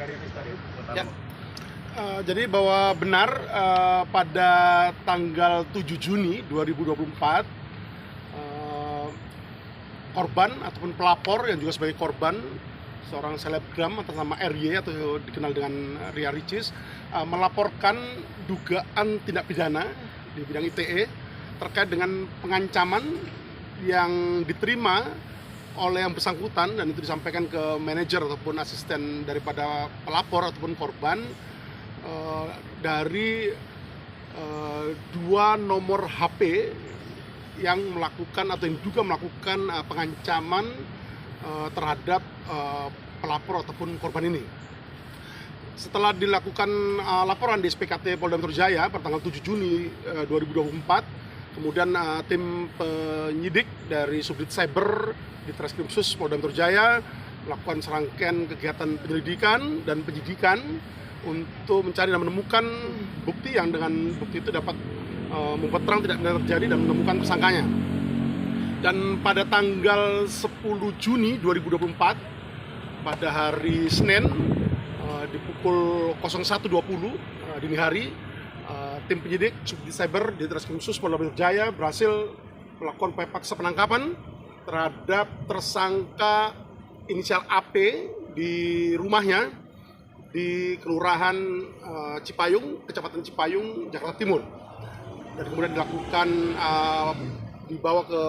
dari itu tadi? Ya, jadi bahwa benar pada tanggal 7 Juni 2024 korban ataupun pelapor yang juga sebagai korban seorang selebgram atas nama RY atau dikenal dengan Ria Ricis melaporkan dugaan tindak pidana di bidang ITE terkait dengan pengancaman yang diterima oleh yang bersangkutan, dan itu disampaikan ke manajer ataupun asisten daripada pelapor ataupun korban dari dua nomor HP yang melakukan atau yang juga melakukan pengancaman terhadap pelapor ataupun korban ini. Setelah dilakukan laporan di SPKT Polda Metro Jaya pada tanggal 7 Juni 2024, kemudian tim penyidik dari Subdit Cyber di Treskrimsus Polda Metro Jaya melakukan serangkaian kegiatan penyelidikan dan penyidikan untuk mencari dan menemukan bukti yang dengan bukti itu dapat membuat terang tidak pidana terjadi dan menemukan tersangkanya. Dan pada tanggal 10 Juni 2024 pada hari Senin di pukul 01.20 dini hari, tim penyidik Subdit Cyber di Treskrimsus Polda Metro Jaya berhasil melakukan upaya paksa penangkapan terhadap tersangka inisial AP di rumahnya di Kelurahan Cipayung, Kecamatan Cipayung, Jakarta Timur. Dan kemudian dilakukan dibawa ke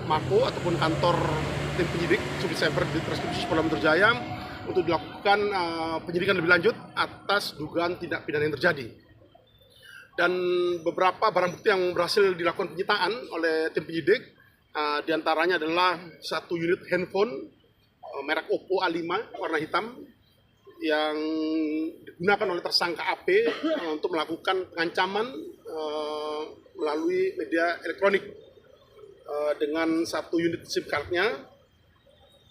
Mako ataupun kantor tim penyidik Subdit Cyber di Treskrimsus Polda Metro Jaya untuk dilakukan penyidikan lebih lanjut atas dugaan tindak pidana yang terjadi. Dan beberapa barang bukti yang berhasil dilakukan penyitaan oleh tim penyidik diantaranya adalah satu unit handphone merek Oppo A5 warna hitam yang digunakan oleh tersangka AP untuk melakukan pengancaman melalui media elektronik dengan satu unit SIM card-nya,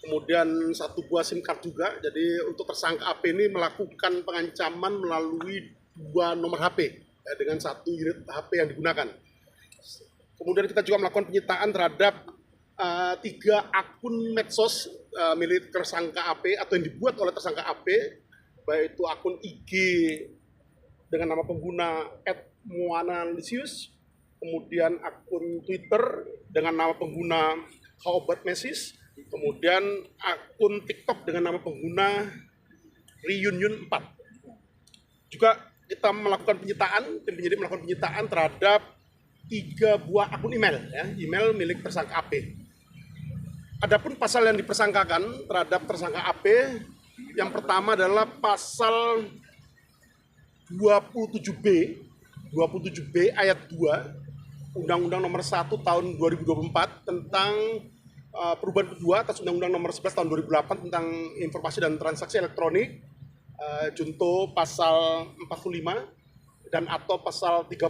kemudian satu buah SIM card juga. Jadi untuk tersangka AP ini melakukan pengancaman melalui dua nomor HP dengan satu unit HP yang digunakan. Kemudian kita juga melakukan penyitaan terhadap 3 akun medsos milik tersangka AP atau yang dibuat oleh tersangka AP, baik itu akun IG dengan nama pengguna @moanalisius, kemudian akun Twitter dengan nama pengguna Kaobat Mesis, kemudian akun TikTok dengan nama pengguna Reunion 4. Juga kita melakukan penyitaan, tim penyidik melakukan penyitaan terhadap 3 buah akun email, email milik tersangka AP. Adapun pasal yang dipersangkakan terhadap tersangka AP, yang pertama adalah pasal 27B ayat 2 Undang-Undang Nomor 1 Tahun 2024 tentang perubahan kedua atas Undang-Undang Nomor 11 Tahun 2008 tentang informasi dan transaksi elektronik, junto pasal 45 dan atau pasal 30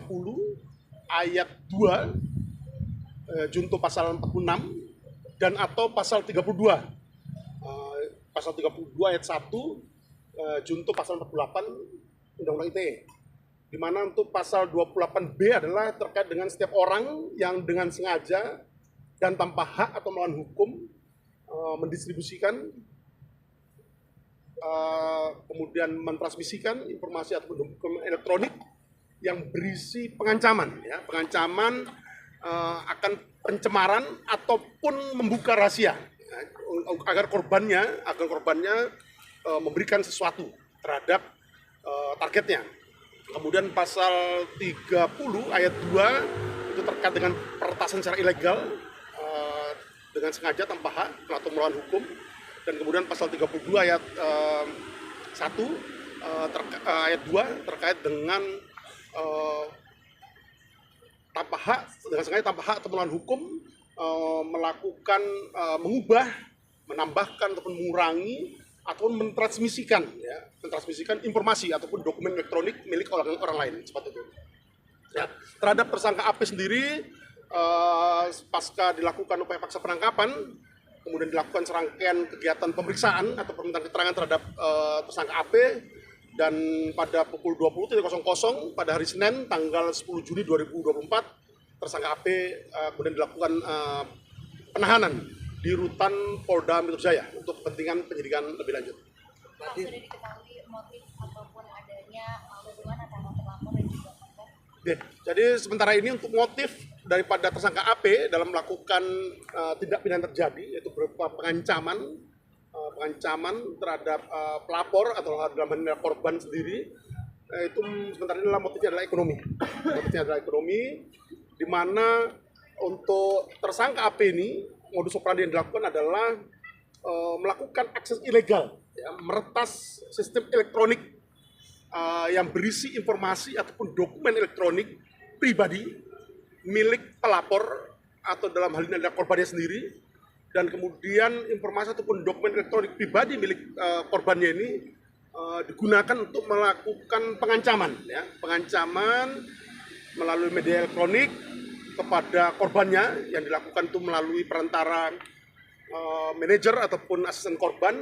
ayat 2 junto pasal 46 dan atau pasal 32 pasal 32 ayat 1 junto pasal 48 Undang-Undang ITE, di mana untuk pasal 28B adalah terkait dengan setiap orang yang dengan sengaja dan tanpa hak atau melawan hukum mendistribusikan kemudian mentransmisikan informasi ataupun dokumen elektronik yang berisi pengancaman, pengancaman akan pencemaran ataupun membuka rahasia, agar korbannya memberikan sesuatu terhadap targetnya. Kemudian pasal 30 ayat 2 itu terkait dengan peretasan secara ilegal dengan sengaja tanpa hak atau melawan hukum. Dan kemudian pasal 32 ayat 1 ayat 2 terkait dengan tanpa hak, dengan sengaja tanpa hak atau melawan hukum melakukan mengubah, menambahkan ataupun mengurangi ataupun mentransmisikan informasi ataupun dokumen elektronik milik orang lain seperti itu. Ya, terhadap tersangka AP sendiri, pasca dilakukan upaya paksa penangkapan, kemudian dilakukan serangkaian kegiatan pemeriksaan atau permintaan keterangan terhadap tersangka AP, dan pada pukul 20.00 pada hari Senin tanggal 10 Juni 2024 tersangka AP kemudian dilakukan penahanan di Rutan Polda Metro Jaya untuk kepentingan penyidikan lebih lanjut. Pak, sudah diketahui motif ataupun adanya hubungan antara terlapor dan juga korban? Jadi sementara ini untuk motif daripada tersangka AP dalam melakukan tindak pidana terjadi, yaitu berupa pengancaman terhadap pelapor atau dalam hal korban sendiri, itu sementara ini adalah motifnya adalah ekonomi. Motifnya adalah ekonomi, di mana untuk tersangka AP ini modus operandi yang dilakukan adalah melakukan akses ilegal, ya, meretas sistem elektronik yang berisi informasi ataupun dokumen elektronik pribadi milik pelapor atau dalam hal ini adalah korbannya sendiri, dan kemudian informasi ataupun dokumen elektronik pribadi milik korbannya ini digunakan untuk melakukan pengancaman, ya, pengancaman melalui media elektronik kepada korbannya yang dilakukan itu melalui perantara manajer ataupun asisten korban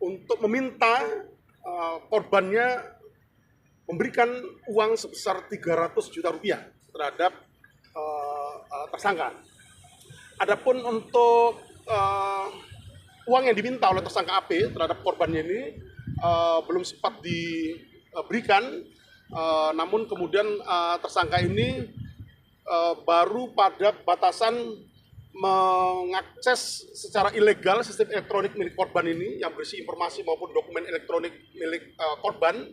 untuk meminta korbannya memberikan uang sebesar 300 juta rupiah terhadap tersangka. Adapun untuk uang yang diminta oleh tersangka AP terhadap korbannya ini belum sempat diberikan, namun kemudian tersangka ini baru pada batasan mengakses secara ilegal sistem elektronik milik korban ini yang berisi informasi maupun dokumen elektronik milik korban,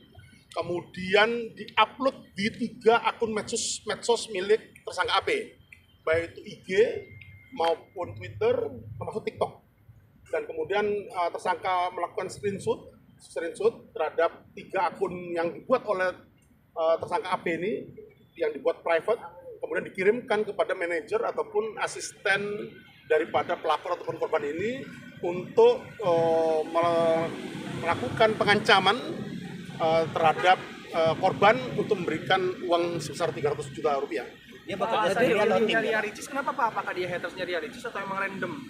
kemudian diupload di 3 akun medsos milik tersangka AP, baik itu IG maupun Twitter termasuk TikTok. Dan kemudian tersangka melakukan screenshot terhadap 3 akun yang dibuat oleh tersangka AP ini, yang dibuat private, kemudian dikirimkan kepada manajer ataupun asisten daripada pelapor ataupun korban ini untuk melakukan pengancaman terhadap korban untuk memberikan uang sebesar 300 juta rupiah. Dia bakal jadi Ria Ricis, kenapa Pak? Apakah dia hatersnya Ria Ricis atau emang random?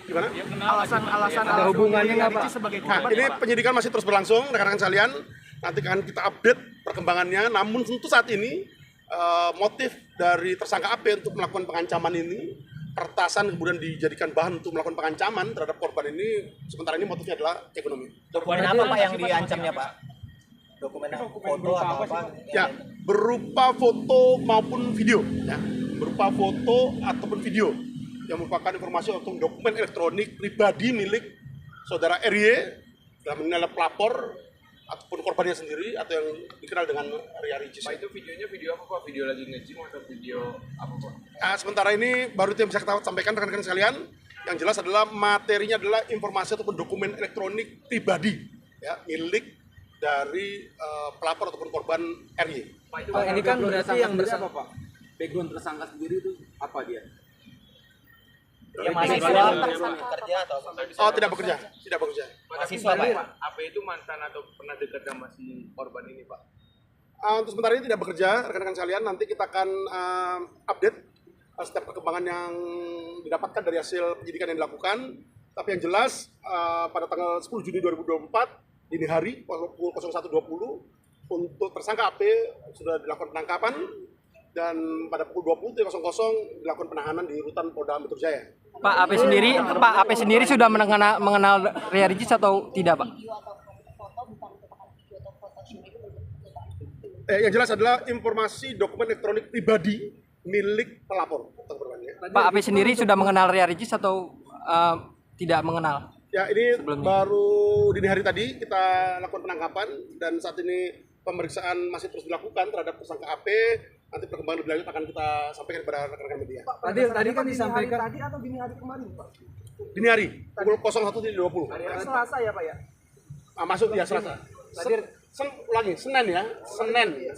Gimana? Alasan ada hubungannya nggak Pak? Sebagai korban, ini penyidikan masih terus berlangsung, rekan-rekan sekalian. Nanti akan kita update perkembangannya. Namun tentu saat ini motif dari tersangka AP untuk melakukan pengancaman ini, peretasan kemudian dijadikan bahan untuk melakukan pengancaman terhadap korban ini, sementara ini motifnya adalah ekonomi. Dokumen apa Pak yang diancamnya Pak? Dokumen foto atau apa? Ya, berupa foto maupun video, ya, berupa foto ataupun video yang merupakan informasi atau dokumen elektronik pribadi milik saudara RY dalam ini adalah pelapor ataupun korbannya sendiri atau yang dikenal dengan Ria Ricis. Pak, itu videonya video apa Pak? Video lagi nge-gym atau video apa Pak? Sementara ini baru itu yang bisa kita sampaikan rekan-rekan sekalian. Yang jelas adalah materinya adalah informasi ataupun dokumen elektronik pribadi, ya, milik dari pelapor ataupun korban RY. Pak, ini kan berarti yang bersama Pak. Background tersangka sendiri itu apa dia? Dia mahasiswa kerja atau Oh, tidak bekerja. mahasiswa Pak? AP itu mantan atau pernah dekat sama si korban ini Pak? Untuk sementara ini tidak bekerja, rekan-rekan sekalian. Nanti kita akan update setiap perkembangan yang didapatkan dari hasil penyidikan yang dilakukan. Tapi yang jelas pada tanggal 10 Juni 2024 dini hari pukul 01.20 untuk tersangka AP sudah dilakukan penangkapan, dan pada pukul 20.00 dilakukan penahanan di rutan Polda Metro Jaya. Pak AP sendiri sudah mengenal Ria Ricis atau tidak Pak? Video atau foto bukan merupakan video atau foto shoot itu betul Pak? Yang jelas adalah informasi dokumen elektronik pribadi milik pelapor atau korbannya. Pak AP sendiri sudah mengenal Ria Ricis atau tidak mengenal? Ya, ini Sebelumnya. baru dini hari tadi kita lakukan penangkapan, dan saat ini pemeriksaan masih terus dilakukan terhadap tersangka AP. Nanti perkembangan lebih lanjut akan kita sampaikan kepada rekan-rekan media. Tadi kan disampaikan tadi atau dini hari kemarin Pak? Dini hari pukul 01.20. Selasa ya Pak ya? Masuk ya Selasa.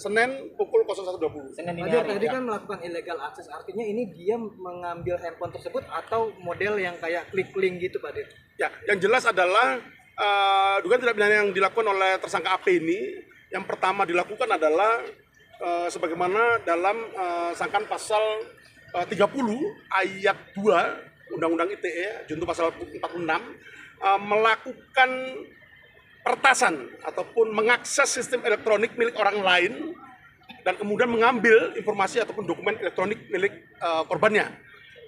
Senin pukul 01.20. Senin dini Tadi hari. kan melakukan illegal access, artinya ini dia mengambil handphone tersebut atau model yang kayak klik link gitu Pak Dir? Ya, yang jelas adalah dugaan tindak pidana yang dilakukan oleh tersangka AP ini, yang pertama dilakukan adalah sebagaimana dalam sangkaan pasal 30 ayat 2 Undang-Undang ITE junto pasal 46, melakukan peretasan ataupun mengakses sistem elektronik milik orang lain dan kemudian mengambil informasi ataupun dokumen elektronik milik korbannya.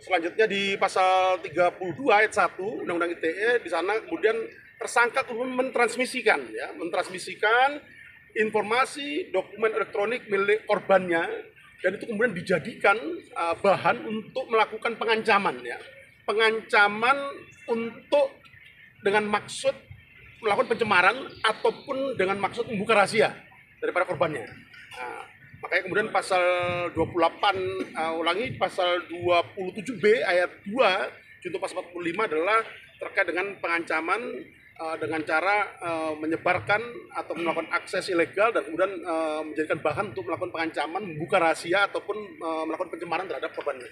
Selanjutnya di pasal 32 ayat 1 Undang-Undang ITE, di sana kemudian tersangka kemudian mentransmisikan informasi dokumen elektronik milik korbannya, dan itu kemudian dijadikan bahan untuk melakukan pengancaman, ya, pengancaman untuk dengan maksud melakukan pencemaran ataupun dengan maksud membuka rahasia daripada korbannya. Nah, makanya kemudian pasal 28 pasal 27B ayat 2 junto pasal 45 adalah terkait dengan pengancaman dengan cara menyebarkan atau melakukan akses ilegal dan kemudian menjadikan bahan untuk melakukan pengancaman, membuka rahasia ataupun melakukan pencemaran terhadap korbannya.